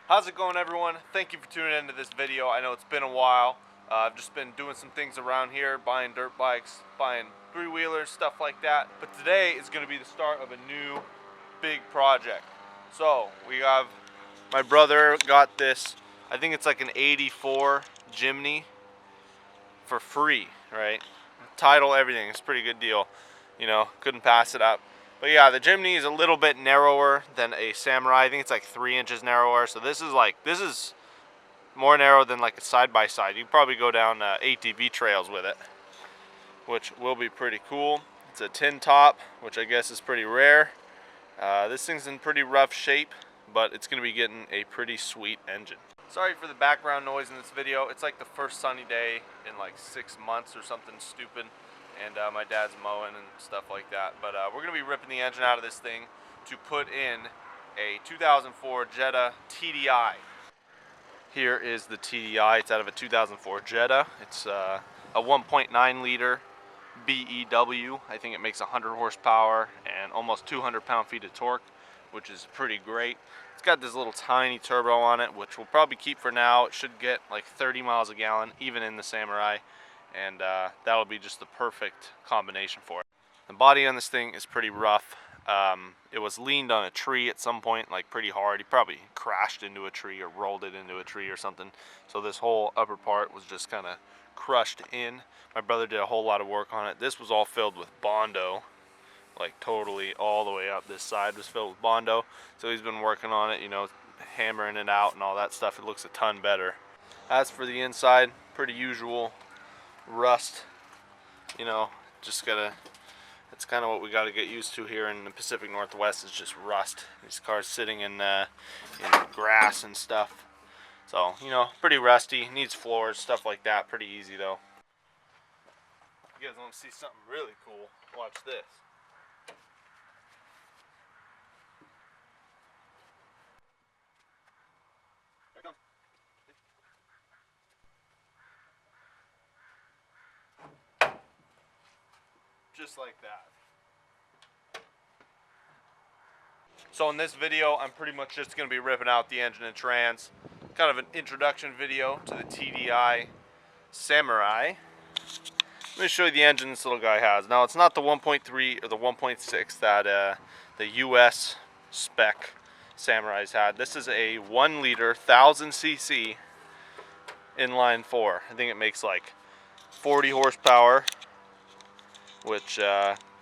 How's it going, everyone? Thank you for tuning into this video. I know it's been a while. I've just been doing some things around here, buying dirt bikes, buying three-wheelers, stuff like that. But today is going to be the start of a new big project. So we have, my brother got this, I think it's like an 84 Jimny for free, right? Title, everything. It's a pretty good deal. You know, couldn't pass it up. But yeah, the Jimny is a little bit narrower than a Samurai. I think it's like 3 inches narrower. So this is more narrow than like a side-by-side. You can probably go down ATV trails with it, which will be pretty cool. It's a tin top, which I guess is pretty rare. This thing's in pretty rough shape, but it's going to be getting a pretty sweet engine. Sorry for the background noise in this video. It's like the first sunny day in like 6 months or something stupid. And my dad's mowing and stuff like that. But we're going to be ripping the engine out of this thing to put in a 2004 Jetta TDI. Here is the TDI. It's out of a 2004 Jetta. It's a 1.9 liter BEW. I think it makes 100 horsepower and almost 200 pound-feet of torque, which is pretty great. It's got this little tiny turbo on it, which we'll probably keep for now. It should get like 30 miles a gallon, even in the Samurai. And that'll be just the perfect combination for it. The body on this thing is pretty rough. It was leaned on a tree at some point, like pretty hard. He probably crashed into a tree or rolled it into a tree or something. So this whole upper part was just kind of crushed in. My brother did a whole lot of work on it. This was all filled with Bondo, like totally all the way up this side was filled with Bondo. So he's been working on it, you know, hammering it out and all that stuff. It looks a ton better. As for the inside, pretty usual rust, you know, just gotta, it's kind of what we got to get used to here in the Pacific Northwest, is just rust. These cars sitting in grass and stuff, so you know, pretty rusty, needs floors, stuff like that. Pretty easy though. If you guys want to see something really cool, watch this. Here it comes. Just like that. So in this video, I'm pretty much just going to be ripping out the engine and trans. Kind of an introduction video to the TDI Samurai. Let me show you the engine this little guy has. Now, it's not the 1.3 or the 1.6 that the US spec Samurais had. This is a 1 liter 1000cc inline 4. I think it makes like 40 horsepower, which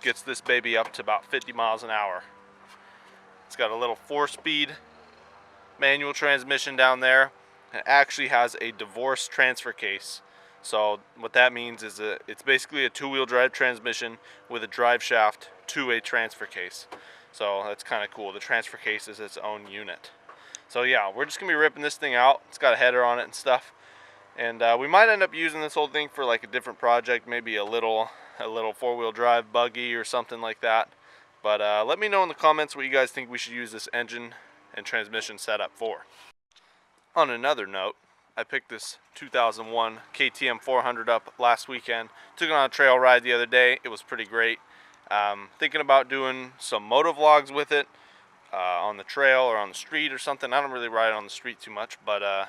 gets this baby up to about 50 miles an hour. It's got a little 4-speed manual transmission down there. It actually has a divorce transfer case. So what that means is that it's basically a 2-wheel drive transmission with a drive shaft to a transfer case. So that's kind of cool. The transfer case is its own unit. So yeah, we're just gonna be ripping this thing out. It's got a header on it and stuff. And we might end up using this whole thing for like a different project, maybe a little 4-wheel drive buggy or something like that. But let me know in the comments what you guys think we should use this engine and transmission setup for. On another note, I picked this 2001 KTM 400 up last weekend. Took it on a trail ride the other day. It was pretty great. Thinking about doing some moto vlogs with it on the trail or on the street or something. I don't really ride on the street too much, but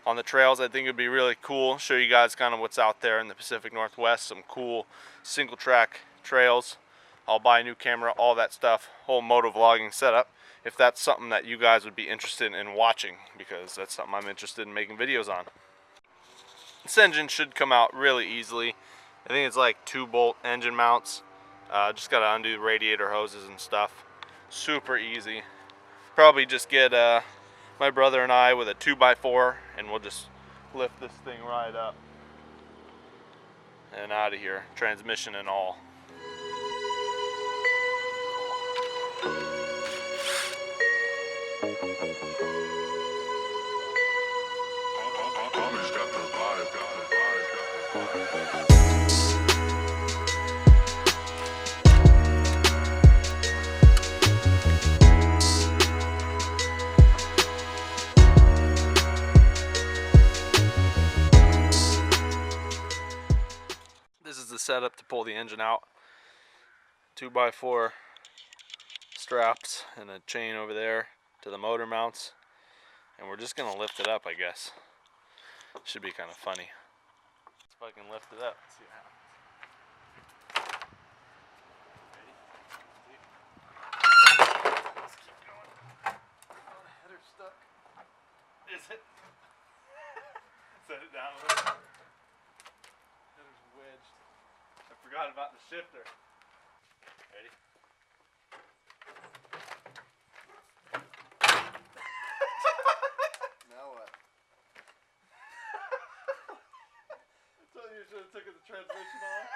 on the trails I think it would be really cool. Show you guys kind of what's out there in the Pacific Northwest. Some cool single track trails. I'll buy a new camera, all that stuff, whole moto vlogging setup, if that's something that you guys would be interested in watching, because that's something I'm interested in making videos on. This engine should come out really easily. I think it's like 2-bolt engine mounts. Just got to undo the radiator hoses and stuff. Super easy. Probably just get my brother and I with a 2x4, and we'll just lift this thing right up and out of here, transmission and all. Homage got the vibe. This is the setup to pull the engine out. 2x4 straps and a chain over there to the motor mounts, And we're just gonna lift it up, I guess. Should be kind of funny. Let's fucking lift it up. See what happens. Ready? Let's keep going. Oh, the header's stuck. Is it? Set it down a little. Header's wedged. I forgot about the shifter. Ready? Now what? I told you should have taken the transmission off.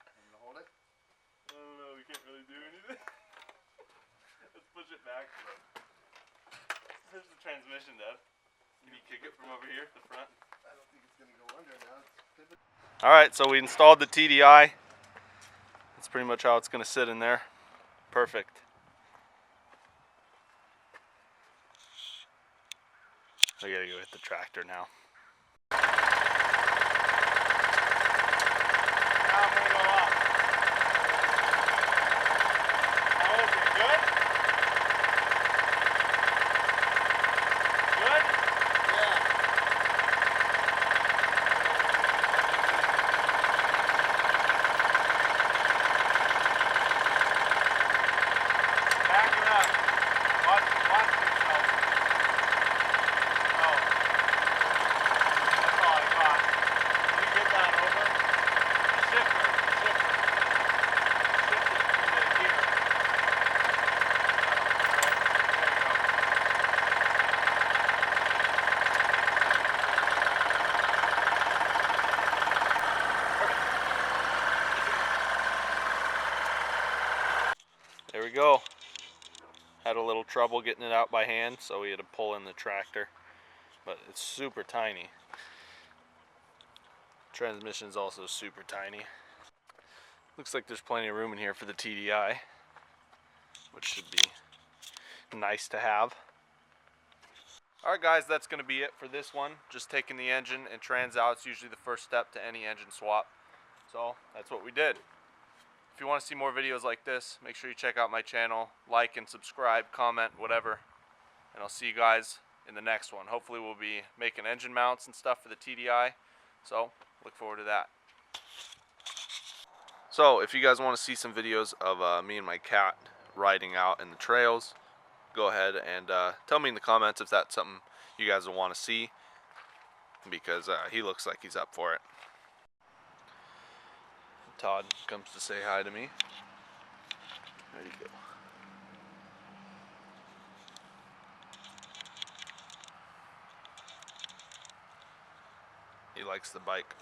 I'm gonna hold it. I don't know, we can't really do anything. Let's push it back. There's the transmission, Dad. Can you kick it from over here, the front? I don't think it's gonna go under now. Alright, so we installed the TDI. That's pretty much how it's gonna sit in there. Perfect. I gotta go hit the tractor now. Now I'm gonna go up. How is it? Good? Good? Yeah. Back it up. Watch yourself. Oh. That's all I got. Can you get that over? The shifter. Shift it into gear. There you go. There we go. Had a little trouble getting it out by hand, so we had to pull in the tractor. But it's super tiny. Transmission's also super tiny. Looks like there's plenty of room in here for the TDI, which should be nice to have. Alright guys, that's going to be it for this one. Just taking the engine and trans out. It's usually the first step to any engine swap. So that's what we did. If you want to see more videos like this, make sure you check out my channel, like and subscribe, comment, whatever. And I'll see you guys in the next one. Hopefully we'll be making engine mounts and stuff for the TDI. So look forward to that. So if you guys want to see some videos of me and my cat riding out in the trails, go ahead and tell me in the comments if that's something you guys will want to see, because he looks like he's up for it. Todd comes to say hi to me. There you go. He likes the bike.